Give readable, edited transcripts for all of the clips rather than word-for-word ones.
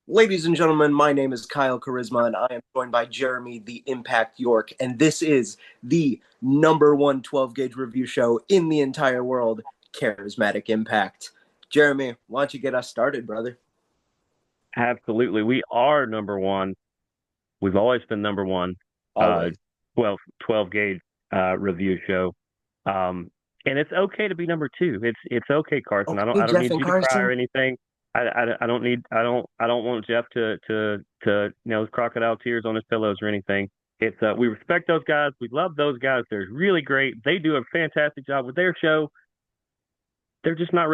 Ladies and gentlemen, my name is Kyle Charisma, and I am joined by Jeremy the Impact York, and this is the number one 12 gauge review show in the entire world, Charismatic Impact. Jeremy, why don't you get us started, brother? Absolutely. We are number one. We've always been number one. Uh, Always. 12 gauge review show. Um, and it's okay to be number two. It's okay, Carson. Okay, I don't Jeff need and you to cry or Carson. anything. I don't need I don't want Jeff to crocodile tears on his pillows or anything. It's we respect those guys. We love those guys. They're really great. They do a fantastic job with their show. They're just not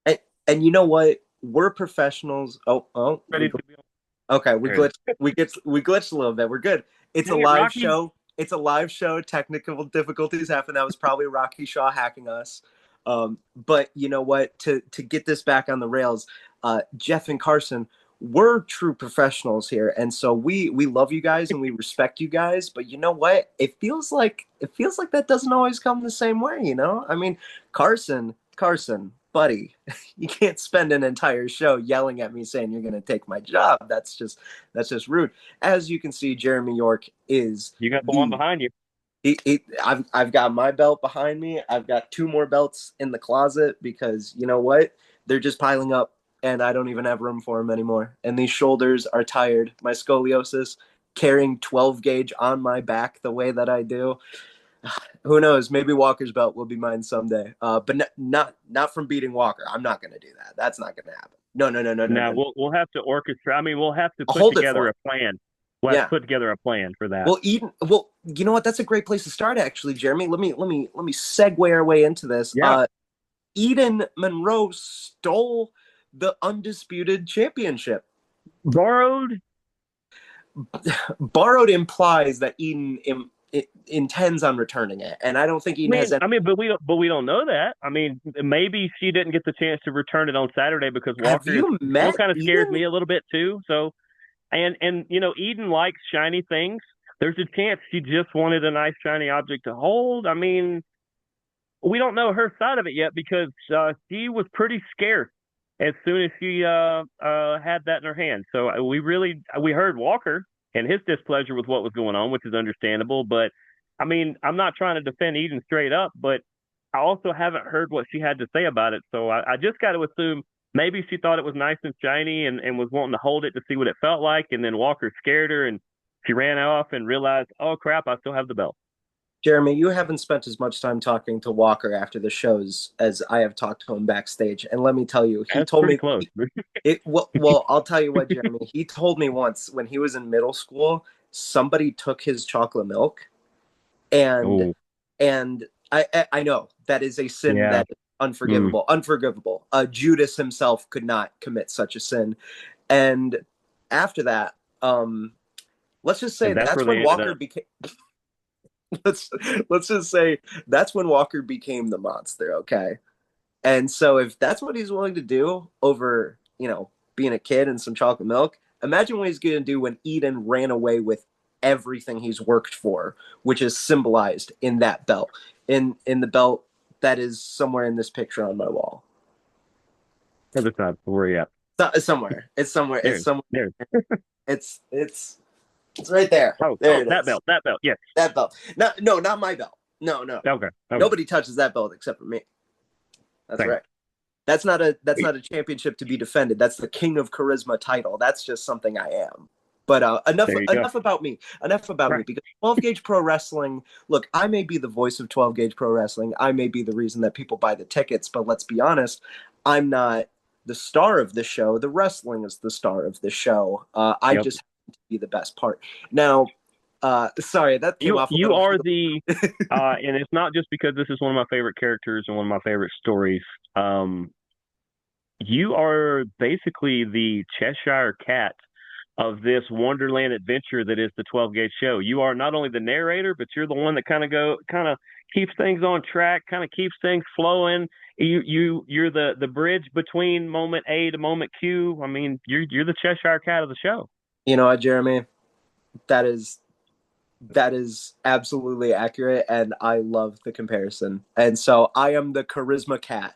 And, and you know what? We're professionals. ready to be on Okay, we there. glitched. We glitched a little bit. We're good. It's a Dang it, live Rocky. show. It's a live show. Technical difficulties happen. That was probably Rocky Shaw hacking us. But you know what? To get this back on the rails, Jeff and Carson, we're true professionals here, and so we love you guys and we respect you guys. But you know what? It feels like that doesn't always come the same way. I mean, Carson, buddy, you can't spend an entire show yelling at me saying you're going to take my job. That's just rude. As you can see, Jeremy York is You got the one the behind you. I've got my belt behind me. I've got two more belts in the closet because you know what? They're just piling up and I don't even have room for them anymore. And these shoulders are tired. My scoliosis, carrying 12 gauge on my back the way that I do. Who knows? Maybe Walker's belt will be mine someday. But not from beating Walker. I'm not going to do that. That's not going to happen. No, no, no, no, no, Now no. we'll have to orchestrate. I mean, we'll have to I'll put hold it together for him. a plan. We'll have to Yeah. put together a plan for that. Well, Eden. Well, you know what? That's a great place to start, actually, Jeremy. Let me segue our way into this. Yeah, Eden Monroe stole the undisputed championship. borrowed. Borrowed implies that Eden intends on returning it, and I don't think Eden has any. But we don't know that. I mean, maybe she didn't get the chance to return it on Saturday because Have Walker is you still met kind of scares Eden? me a little bit too. So, and Eden likes shiny things. There's a chance she just wanted a nice shiny object to hold. I mean, we don't know her side of it yet because she was pretty scared as soon as she had that in her hand. So we heard Walker and his displeasure with what was going on, which is understandable. But I mean, I'm not trying to defend Eden straight up, but I also haven't heard what she had to say about it. So I just got to assume maybe she thought it was nice and shiny and was wanting to hold it to see what it felt like, and then Walker scared her and she ran off and realized, oh crap, I still have the belt. Jeremy, you haven't spent as much time talking to Walker after the shows as I have talked to him backstage. And let me tell you, he That's told pretty me close. well, I'll tell you what, Jeremy. He told me once when he was in middle school, somebody took his chocolate milk, and Oh and I know that is a sin yeah. that is Mm. unforgivable. Judas himself could not commit such a sin. And after that, let's just say And that's that's where when they ended Walker up. became let's let's just say that's when Walker became the monster, okay? And so if that's what he's willing to do over, being a kid and some chocolate milk, imagine what he's going to do when Eden ran away with everything he's worked for, which is symbolized in that belt. In the belt that is somewhere in this picture on my wall. Other side, where you at? Somewhere. It's somewhere. It's There, somewhere. there. It's right there. Oh, There it is. that belt. Yes. That belt. No, not my belt. No, no. Okay, okay. Nobody touches that belt except for me. That's Thanks. right. That's not a championship to be defended. That's the King of Charisma title. That's just something I am. But enough There you go. enough about me. Enough about me Right. because 12 gauge pro wrestling. Look, I may be the voice of 12 gauge pro wrestling. I may be the reason that people buy the tickets. But let's be honest, I'm not the star of the show. The wrestling is the star of the show. I Yep. just happen to be the best part. Now, sorry, that came off a You little. are the and it's not just because this is one of my favorite characters and one of my favorite stories. Um, you are basically the Cheshire Cat of this Wonderland adventure that is the 12 gauge show. You are not only the narrator, but you're the one that kind of keeps things on track, kind of keeps things flowing. You're the bridge between moment A to moment Q. I mean, you're the Cheshire Cat of the show. You know what, Jeremy? That is That is absolutely accurate, and I love the comparison. And so I am the charisma cat.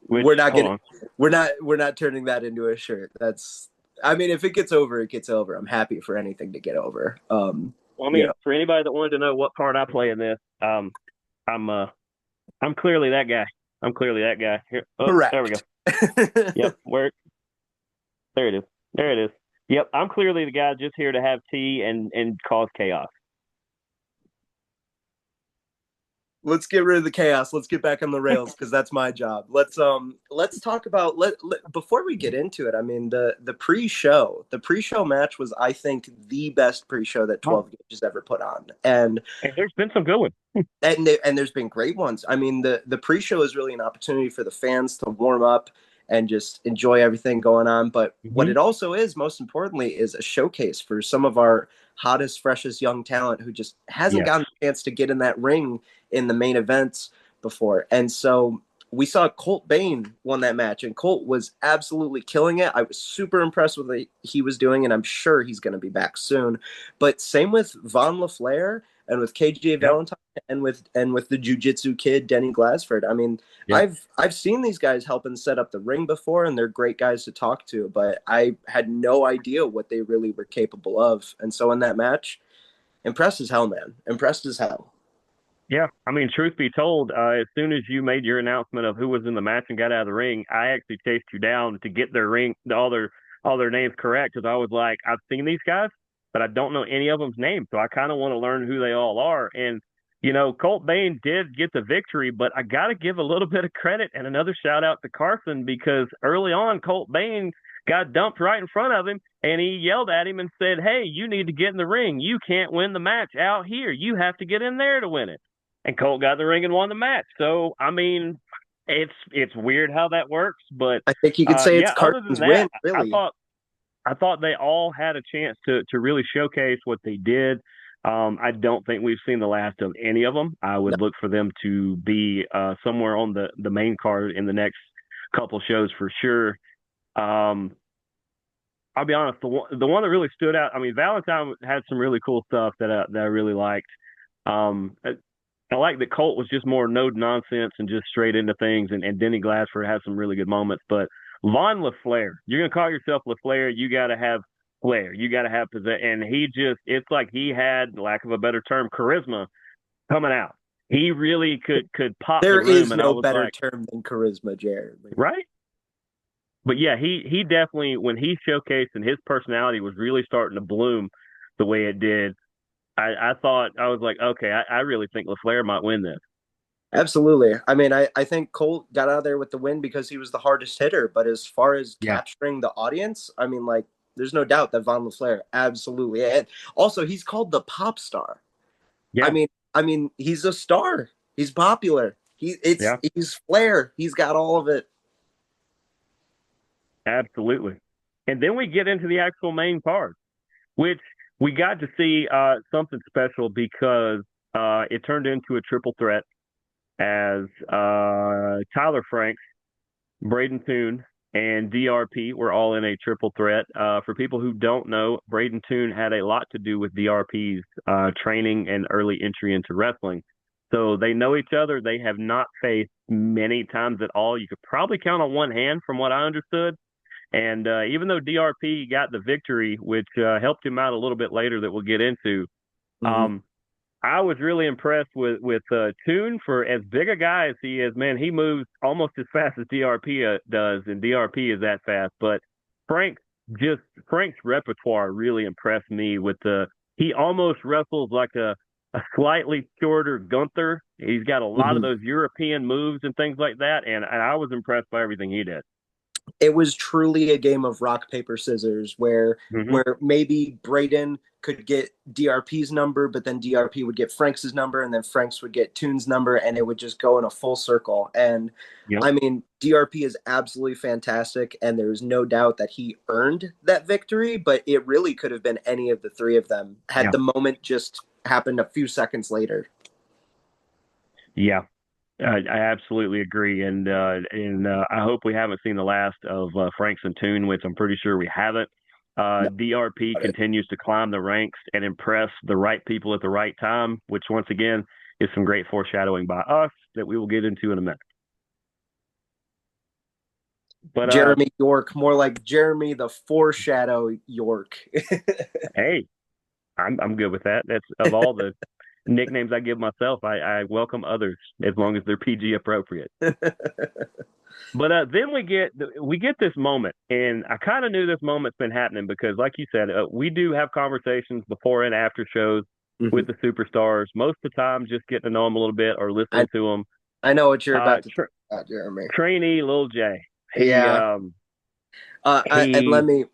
Which we're not hold getting on. we're not turning that into a shirt. That's I mean, if it gets over, it gets over. I'm happy for anything to get over. Well, I You mean, know, for anybody that wanted to know what part I play in this, I'm I'm clearly that guy. I'm clearly that guy. Here, oh, there we go. correct. Yep, where there it is. There it is. Yep, I'm clearly the guy just here to have tea and cause chaos. Let's get rid of the chaos. Let's get back on the rails because that's my job. Let's talk about before we get into it. I mean the pre-show match was I think the best pre-show that Oh, 12 Gauge has ever put on, and and there's been some good ones. there's been great ones. I mean, the pre-show is really an opportunity for the fans to warm up and just enjoy everything going on. But what Mm-hmm. it also is, most importantly, is a showcase for some of our hottest, freshest young talent who just hasn't Yes. gotten a chance to get in that ring in the main events before. And so we saw Colt Bane won that match, and Colt was absolutely killing it. I was super impressed with what he was doing, and I'm sure he's going to be back soon. But same with Von LaFlair and with KJ Yep. Valentine and with the Jiu-Jitsu kid Denny Glassford. I mean, Yep. I've seen these guys helping set up the ring before, and they're great guys to talk to. But I had no idea what they really were capable of. And so in that match, impressed as hell, man. Impressed as hell. Yeah, I mean, truth be told, as soon as you made your announcement of who was in the match and got out of the ring, I actually chased you down to get their ring, all their names correct, because I was like, I've seen these guys, but I don't know any of them's names, so I kind of want to learn who they all are. And Colt Bane did get the victory, but I got to give a little bit of credit and another shout out to Carson because early on, Colt Bane got dumped right in front of him, and he yelled at him and said, "Hey, you need to get in the ring. You can't win the match out here. You have to get in there to win it." And Colt got in the ring and won the match. So I mean, it's weird how that works, but I think you could say it's yeah. Other than Carson's that, win, I really. thought I thought they all had a chance to really showcase what they did. I don't think we've seen the last of any of them. I No, would look for them to be somewhere on the main card in the next couple shows for sure. Um, I'll be honest, the one that really stood out. I mean, Valentine had some really cool stuff that I really liked. I like that Colt was just more no nonsense and just straight into things, and Denny Glassford had some really good moments. But Von LaFlair, you're gonna call yourself LaFlair, you got to have flair, you got to have possess, and it's like he had, lack of a better term, charisma coming out. He really could pop the there room, is and I no was better like, term than charisma, Jared. right? But yeah, he definitely when he showcased and his personality was really starting to bloom the way it did. I thought I was like, okay, I really think LaFlair might win this. Absolutely. I mean, I think Colt got out of there with the win because he was the hardest hitter. But as far as Yeah, capturing the audience, I mean, like, there's no doubt that Von LaFlair absolutely. And also, he's called the pop star. I yeah, mean, he's a star. He's popular. yeah. He's flair. He's got all of it. Absolutely. And then we get into the actual main card, which we got to see something special because it turned into a triple threat as Tyler Franks, Braden Toon, and DRP were all in a triple threat. For people who don't know, Braden Toon had a lot to do with DRP's training and early entry into wrestling. So they know each other. They have not faced many times at all. You could probably count on one hand from what I understood. And even though DRP got the victory, which helped him out a little bit later, that we'll get into, Mm-hmm. um, I was really impressed with Toon for as big a guy as he is. Man, he moves almost as fast as DRP does, and DRP is that fast. But Frank, just Frank's repertoire really impressed me. With the he almost wrestles like a slightly shorter Gunther. He's got a lot of Mm-hmm. those European moves and things like that, and I was impressed by everything he did. It was truly a game of rock paper scissors Hmm. where maybe Braden could get DRP's number, but then DRP would get Franks' number, and then Franks would get Toon's number, and it would just go in a full circle. And Yep. I mean, DRP is absolutely fantastic, and there's no doubt that he earned that victory, but it really could have been any of the three of them had Yeah. the moment just happened a few seconds later. Yeah. I absolutely agree, and I hope we haven't seen the last of Franks and Toon, which I'm pretty sure we haven't. No, DRP about it. continues to climb the ranks and impress the right people at the right time, which once again is some great foreshadowing by us that we will get into in a minute. But Jeremy York, more like Jeremy the Foreshadow York. hey, I'm good with that. That's of all the nicknames I give myself. I welcome others as long as they're PG appropriate. But then we get this moment, and I kind of knew this moment's been happening because, like you said, we do have conversations before and after shows Mhm. with the superstars. Most of the time, just getting to know them a little bit or I listening to them. I know what you're about to talk Tra- about, Jeremy. trainee Lil J. He Yeah. And he let me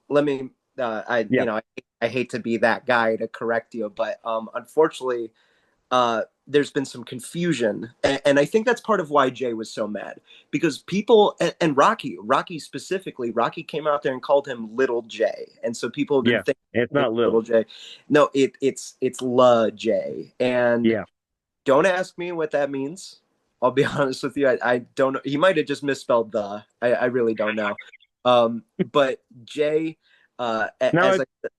yeah. I hate to be that guy to correct you, but unfortunately, there's been some confusion, and I think that's part of why Jay was so mad because people and Rocky specifically, Rocky came out there and called him Little J, and so people have been Yeah, thinking it's it's not Little little. J. No, it's La J, and Yeah. don't ask me what that means. I'll be honest with you. I don't know. He might have just misspelled the. I really don't know. But Jay, No,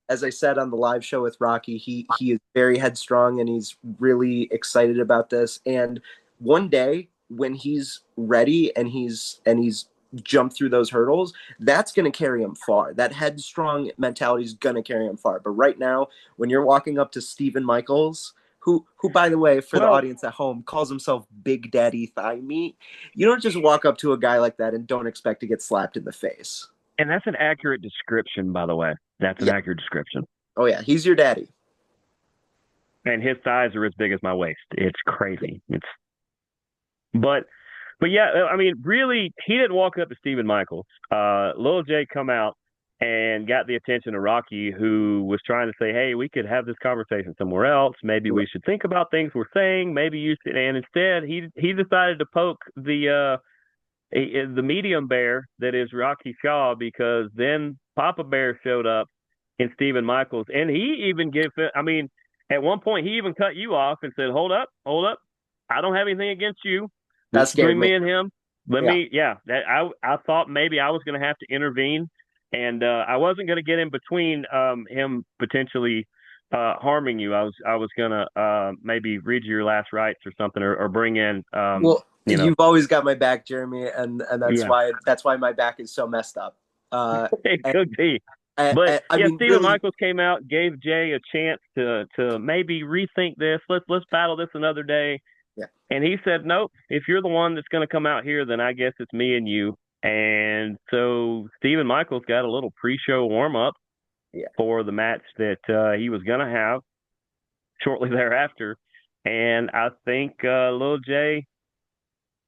as I said on the live show with Rocky, he is very headstrong and he's really excited about this. And one day when he's ready and he's jumped through those hurdles, that's going to carry him far. That headstrong mentality is going to carry him far. But right now, when you're walking up to Stephen Michaels, who by the way, for the well, audience at home, calls himself Big Daddy Thigh Meat, you don't just walk up to a guy like that and don't expect to get slapped in the face. and that's an accurate description, by the way. That's an Yeah. accurate description. Oh yeah, he's your daddy. And his thighs are as big as my waist. It's Yeah. crazy. It's but but yeah, I mean, really, he didn't walk up to Stephen Michaels. Lil J come out and got the attention of Rocky, who was trying to say, "Hey, we could have this conversation somewhere else. Maybe we should think about things we're saying. Maybe you should." And instead, he decided to poke the medium bear that is Rocky Shaw because then Papa Bear showed up in Stephen Michaels, and he even gave. I mean, at one point he even cut you off and said, hold up, I don't have anything against you. This That is scared between me. me and him. Let Yeah. me, yeah. That I thought maybe I was going to have to intervene, and I wasn't going to get in between him potentially harming you. I was gonna maybe read you your last rites or something, or bring in Well, you know you've always got my back, Jeremy, and yeah. that's why my back is so messed up. It And could be. But I yeah, mean, Stephen really, Michaels came out, gave Jay a chance to maybe rethink this. Let's battle this another day. yeah, And he said, nope. If you're the one that's going to come out here, then I guess it's me and you. And so Stephen Michaels got a little pre-show warm up yeah. for the match that he was going to have shortly thereafter. And I think Lil Jay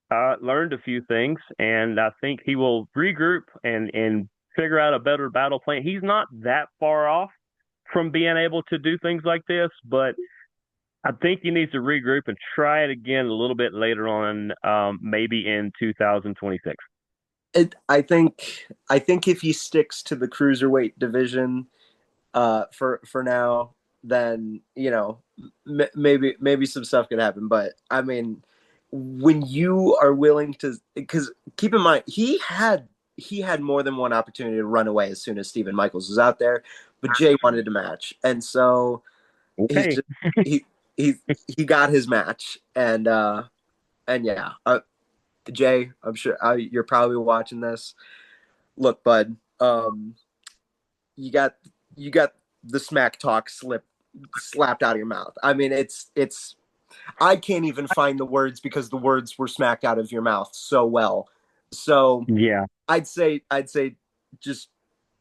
learned a few things, and I think he will regroup and figure out a better battle plan. He's not that far off from being able to do things like this, but I think he needs to regroup and try it again a little bit later on, maybe in 2026. I think if he sticks to the cruiserweight division, for now, then maybe some stuff could happen. But I mean, when you are willing to, because keep in mind he had more than one opportunity to run away as soon as Stephen Michaels was out there, but Jay wanted a match, and so he's Okay. just he he he got his match, and yeah, Jay, I'm sure you're probably watching this. Look, bud, you got you got the smack talk slapped out of your mouth. I mean, it's I can't even find the words because the words were smacked out of your mouth so well. So Yeah. I'd say just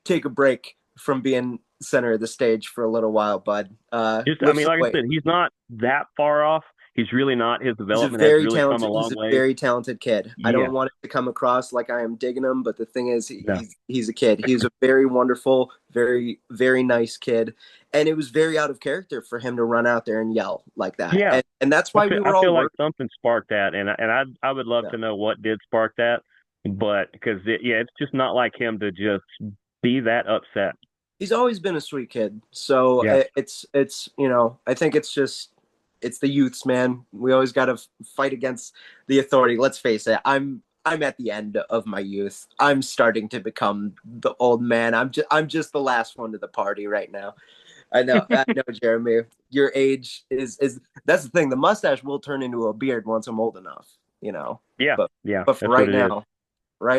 take a break from being center of the stage for a little while, bud. Just, I Lift mean, some like I weight. said, he's not that far off. He's really not. His development has really come a He's long a way. very talented kid. I Yeah. don't want it to come across like I am digging him, but the thing is, No. he's a kid. He's a very wonderful, very nice kid, and it was very out of character for him to run out there and yell like that. Yeah. And that's I why feel we I were all feel like worried. something sparked that, and I would love Yeah. to know what did spark that, but because yeah, it's just not like him to just be that upset. He's always been a sweet kid. So Yeah, it's I think it's the youths, man. We always got to fight against the authority. Let's face it. I'm at the end of my youth. I'm starting to become the old man. I'm just the last one to the party right now. I know, Jeremy. Your age is that's the thing. The mustache will turn into a beard once I'm old enough. yeah, But yeah. but for That's what right it is.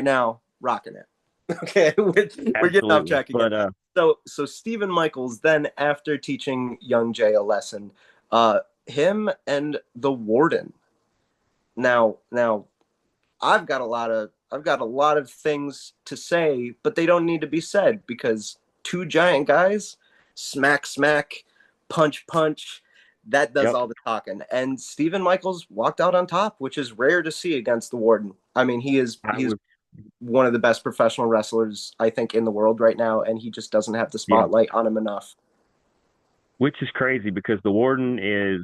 now, rocking it. Okay, we're getting off Absolutely. track again. But So Stephen Michaels then, after teaching young Jay a lesson, him and the warden. Now, I've got a lot of things to say, but they don't need to be said because two giant guys, smack smack, punch punch, that does yep, all the talking. And Stephen Michaels walked out on top, which is rare to see against the warden. I mean, I he's was one of the best professional wrestlers I think in the world right now, and he just doesn't have the yeah. spotlight on him enough. Which is crazy because the warden is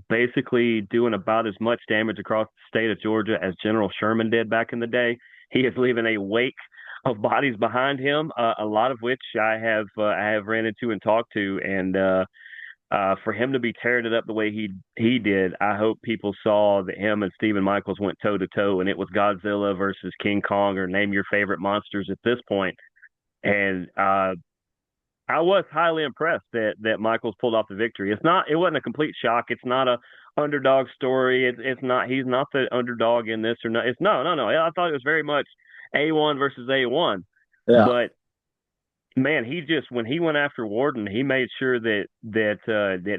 basically doing about as much damage across the state of Georgia as General Sherman did back in the day. He is leaving a wake of bodies behind him, a lot of which I have ran into and talked to, and for him to be tearing it up the way he did, I hope people saw that him and Stephen Michaels went toe to toe, and it was Godzilla versus King Kong, or name your favorite monsters at this point. And I was highly impressed that Michaels pulled off the victory. It wasn't a complete shock. It's not a underdog story. It's not he's not the underdog in this or not. It's no. I thought it was very much A1 versus A1. Yeah. But man, he just when he went after Warden, he made sure that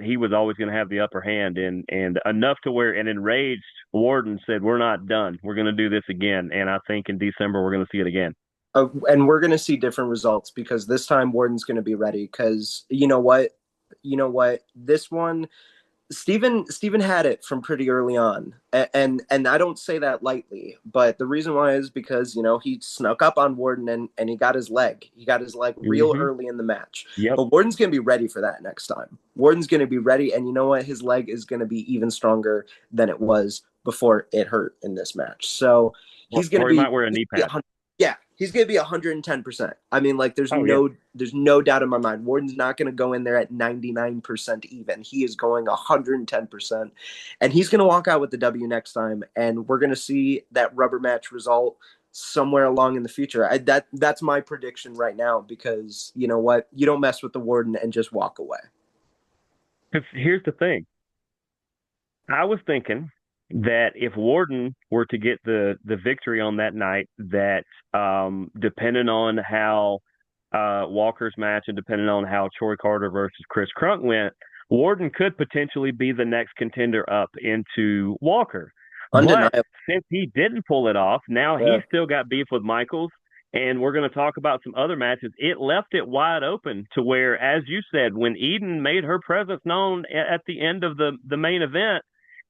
he was always going to have the upper hand, and enough to where an enraged Warden said, "We're not done. We're going to do this again." And I think in December we're going to see it again. And we're going to see different results because this time Warden's going to be ready. Because you know what, this one Stephen had it from pretty early on, and I don't say that lightly. But the reason why is because he snuck up on Warden and he got his leg. He got his leg real Mm-hmm. early in the match. Yep. But Warden's gonna be ready for that next time. Warden's gonna be ready, and you know what? His leg is gonna be even stronger than it was before it hurt in this match. So Or, he's gonna or he be, might wear a he's knee gonna pad. be yeah, he's gonna be 110%. I mean, like, there's Oh yeah. no there's no doubt in my mind. Warden's not gonna go in there at 99% even. He is going 110%, and he's gonna walk out with the W next time. And we're gonna see that rubber match result somewhere along in the future. That's my prediction right now because you know what? You don't mess with the Warden and just walk away. Because here's the thing. I was thinking that if Warden were to get the victory on that night, that depending on how Walker's match and depending on how Troy Carter versus Chris Crunk went, Warden could potentially be the next contender up into Walker. But Undeniable. since he didn't pull it off, now Yeah. he's still got beef with Michaels. And we're going to talk about some other matches. It left it wide open to where, as you said, when Eden made her presence known at the end of the main event,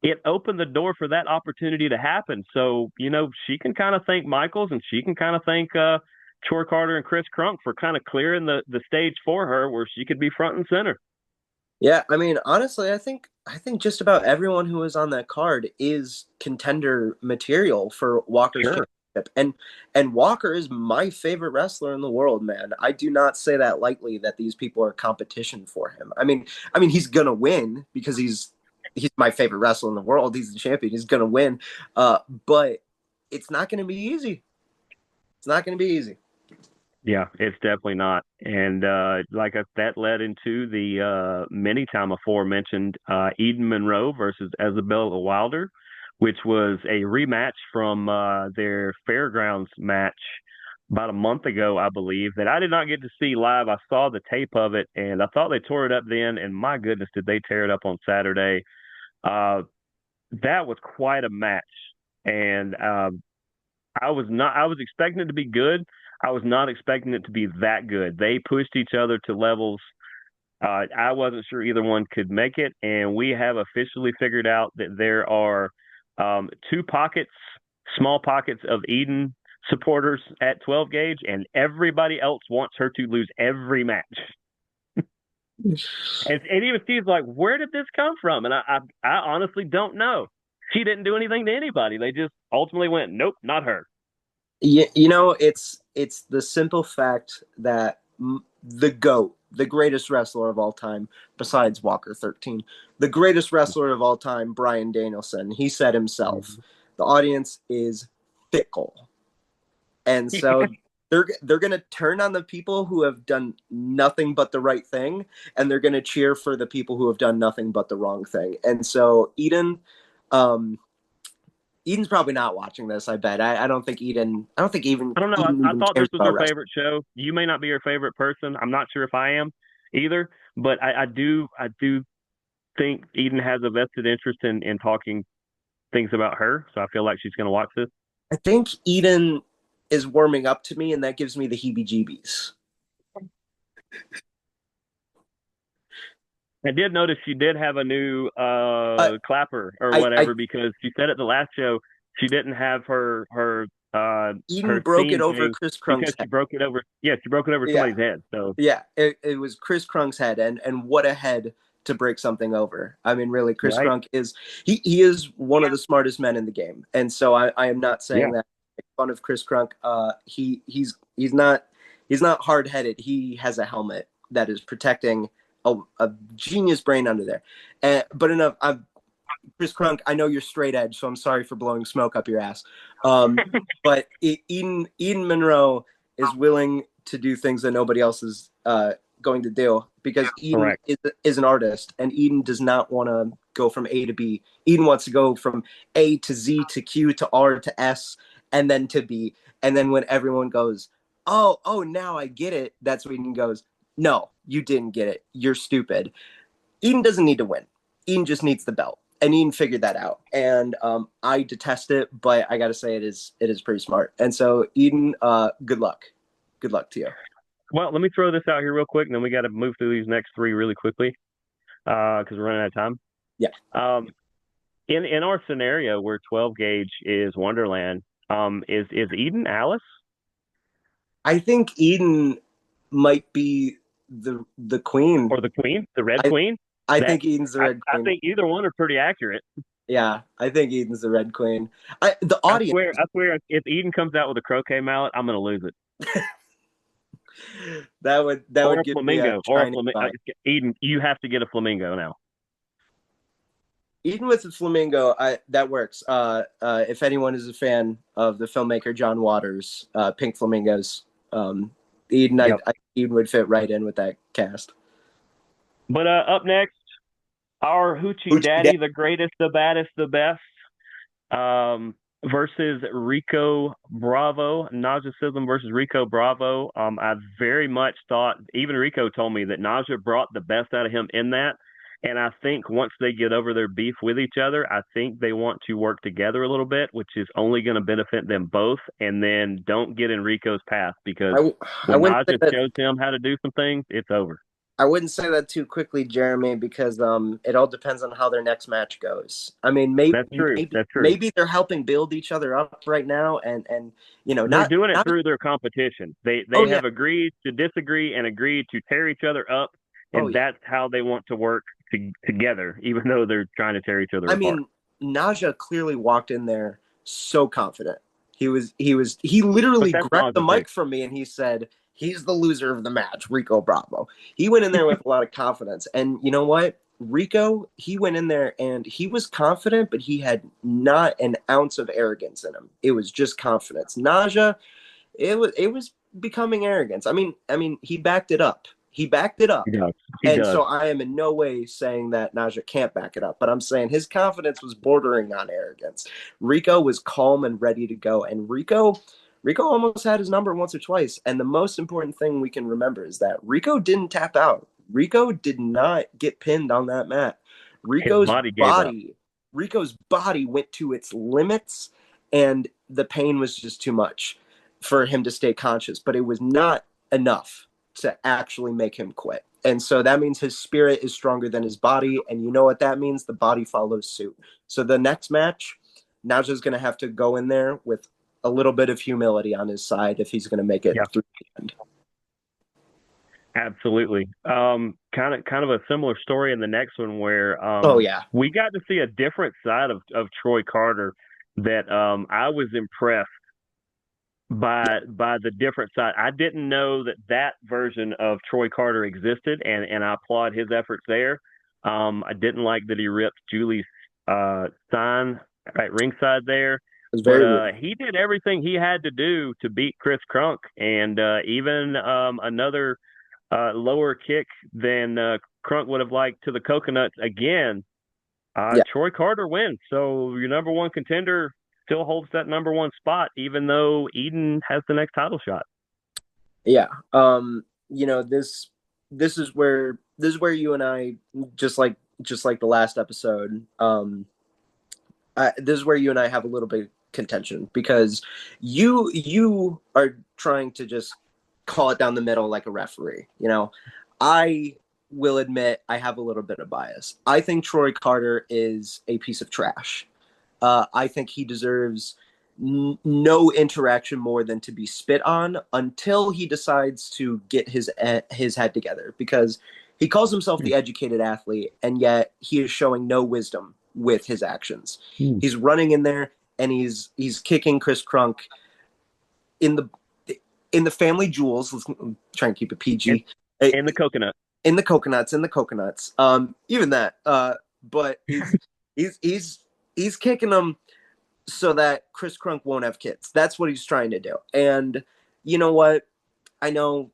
it opened the door for that opportunity to happen. So, she can kind of thank Michaels and she can kind of thank Troy Carter and Chris Crunk for kind of clearing the stage for her where she could be front and center. Yeah, I mean, honestly, I think just about everyone who is on that card is contender material for Walker's Sure. championship. And Walker is my favorite wrestler in the world, man. I do not say that lightly that these people are competition for him. I mean he's gonna win because he's my favorite wrestler in the world. He's the champion. He's gonna win. But it's not gonna be easy. It's not gonna be easy. Yeah, it's definitely not. And that led into the many time aforementioned Eden Monroe versus Isabella Wilder, which was a rematch from their Fairgrounds match about a month ago, I believe, that I did not get to see live. I saw the tape of it, and I thought they tore it up then. And my goodness, did they tear it up on Saturday? Uh, that was quite a match, and I was expecting it to be good. I was not expecting it to be that good. They pushed each other to levels I wasn't sure either one could make it, and we have officially figured out that there are two pockets, small pockets of Eden supporters at 12 gauge, and everybody else wants her to lose every match. And even Steve's like, "Where did this come from?" And I honestly don't know. She didn't do anything to anybody. They just ultimately went, "Nope, not her." It's the simple fact that the GOAT, the greatest wrestler of all time, besides Walker 13, the greatest wrestler of all time, Brian Danielson, he said himself, the audience is fickle. And so they're going to turn on the people who have done nothing but the right thing, and they're going to cheer for the people who have done nothing but the wrong thing. And so Eden, um, Eden's probably not watching this. I bet. I don't think Eden. I don't think I don't know. Eden I even thought cares this was about her wrestling. favorite show. You may not be her favorite person. I'm not sure if I am either, but I do think Eden has a vested interest in talking things about her. So I feel like she's going to watch this. I think Eden is warming up to me, and that gives me the heebie-jeebies. I did notice she did have a new Uh, clapper or I whatever because she said at the last show she didn't have Eden her broke it theme over thing Chris Krunk's because head. she broke it over. Yeah, she broke it over Yeah, somebody's head. So yeah. It was Chris Krunk's head, and what a head to break something over. I mean, really, Chris right, Krunk is he is one of the smartest men in the game, and so I am not saying yeah. that in fun of Chris Krunk. He's not hard headed. He has a helmet that is protecting a genius brain under there. But enough. Chris Crunk, I know you're straight edge, so I'm sorry for blowing smoke up your ass. Um, but Eden Monroe is willing to do things that nobody else is going to do because Eden Correct. is an artist, and Eden does not want to go from A to B. Eden wants to go from A to Z to Q to R to S, and then to B. And then when everyone goes, oh, now I get it, that's when Eden goes, no, you didn't get it. You're stupid. Eden doesn't need to win. Eden just needs the belt, and Eden figured that out. And I detest it, but I got to say it is pretty smart. And so Eden, good luck to you. Well, let me throw this out here real quick, and then we got to move through these next three really quickly because we're running out of time. Yeah, Um, in our scenario where 12 gauge is Wonderland, is Eden Alice I think Eden might be the queen. or the Queen, the Red I Queen? I That think Eden's the I, red I queen. think either one are pretty accurate. Yeah, I think Eden's the red queen. The audience I swear, if Eden comes out with a croquet mallet, I'm gonna lose it. Or that would a give me a flamingo, or a Chinese flamingo. vibe. Eden, you have to get a flamingo now. Eden with the flamingo, that works. If anyone is a fan of the filmmaker John Waters, Pink Flamingos, um, Eden, Yep. Eden would fit right in with that cast. But up next, our hoochie Hoochie Dad. daddy, the greatest, the baddest, the best, versus Rico Bravo, Naja versus Rico Bravo. I very much thought, even Rico told me that Naja brought the best out of him in that. And I think once they get over their beef with each other, I think they want to work together a little bit, which is only going to benefit them both. And then don't get in Rico's path because I, I when wouldn't say Naja that. shows him how to do some things, it's over. I wouldn't say that too quickly, Jeremy, because it all depends on how their next match goes. I mean, That's true. That's true. maybe they're helping build each other up right now, and They're not doing it not. through their competition. Oh They yeah, have agreed to disagree and agreed to tear each other up, oh and yeah. that's how they want to work together, even though they're trying to tear each other I apart. mean, Naja clearly walked in there so confident. He But literally that's grabbed the Naja too. mic from me and he said, "He's the loser of the match, Rico Bravo." He went in there with a lot of confidence. And you know what? Rico, he went in there and he was confident, but he had not an ounce of arrogance in him. It was just confidence. Naja, it was becoming arrogance. I mean, he backed it up. He backed it He up. does. He And does. so I am in no way saying that Naja can't back it up, but I'm saying his confidence was bordering on arrogance. Rico was calm and ready to go, and Rico almost had his number once or twice. And the most important thing we can remember is that Rico didn't tap out. Rico did not get pinned on that mat. His Rico's body gave up. body, Rico's body went to its limits, and the pain was just too much for him to stay conscious. But it was not enough to actually make him quit. And so that means his spirit is stronger than his body. And you know what that means? The body follows suit. So the next match, Naja's going to have to go in there with a little bit of humility on his side if he's going to make it Yeah, through the end. absolutely. Kind of a similar story in the next one where Oh, yeah. we got to see a different side of Troy Carter that I was impressed by the different side. I didn't know that version of Troy Carter existed, and I applaud his efforts there. I didn't like that he ripped Julie's sign at ringside there, It was but very rude. he did everything he had to do to beat Chris Crunk, and even another lower kick than Crunk would have liked to the coconuts again. Yeah. Troy Carter wins, so your number one contender still holds that number one spot, even though Eden has the next title shot. Yeah. You know, this is where you and I, just like the last episode, this is where you and I have a little bit of contention, because you are trying to just call it down the middle like a referee. I will admit I have a little bit of bias. I think Troy Carter is a piece of trash. I think he deserves no interaction more than to be spit on until he decides to get his head together, because he calls himself the educated athlete, and yet he is showing no wisdom with his actions. Hmm. He's running in there and he's kicking Chris Crunk in the family jewels. Let's try and keep it And, PG. and the coconut. In the coconuts. Even that. But he's kicking them so that Chris Crunk won't have kids. That's what he's trying to do. And you know what? I know.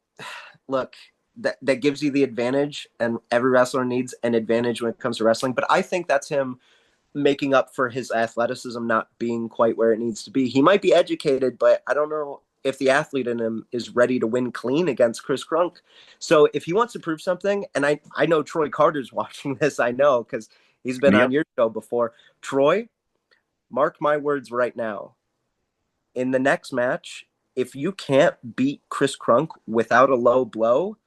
Look, that gives you the advantage, and every wrestler needs an advantage when it comes to wrestling. But I think that's him making up for his athleticism not being quite where it needs to be. He might be educated, but I don't know if the athlete in him is ready to win clean against Chris Crunk. So if he wants to prove something, and I know Troy Carter's watching this, I know, because he's been Yep. on your show before. Troy, mark my words right now. In the next match, if you can't beat Chris Crunk without a low blow,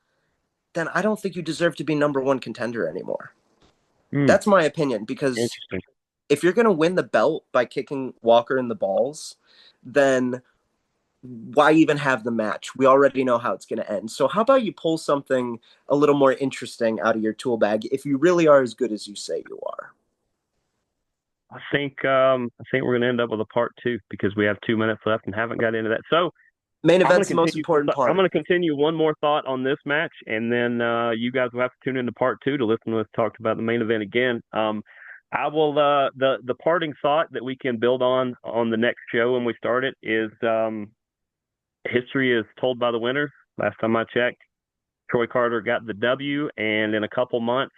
then I don't think you deserve to be number one contender anymore. Hmm. That's my opinion, because Interesting. if you're going to win the belt by kicking Walker in the balls, then why even have the match? We already know how it's going to end. So how about you pull something a little more interesting out of your tool bag if you really are as good as you say you are? I think we're going to end up with a part two because we have 2 minutes left and haven't got into that. So Main I'm going event's to the most continue. important I'm part. going to continue one more thought on this match, and then you guys will have to tune into part two to listen to us talk about the main event again. I will. The parting thought that we can build on the next show when we start it is history is told by the winners. Last time I checked, Troy Carter got the W, and in a couple months,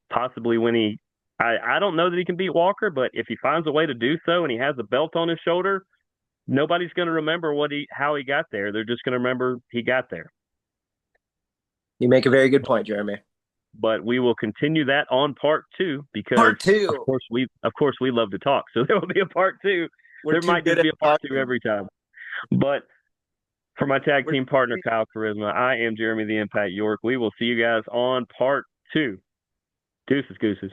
possibly when I don't know that he can beat Walker, but if he finds a way to do so and he has a belt on his shoulder, nobody's going to remember how he got there. They're just going to remember he got there. You make a very good point, Jeremy. But we will continue that on part two because Part two. of course we love to talk. So there will be a part two. We're There too might good just at be a part two talking. every time. But for my tag We're team partner Kyle Charisma, I am Jeremy the Impact York. We will see you guys on part two. Deuces, gooses.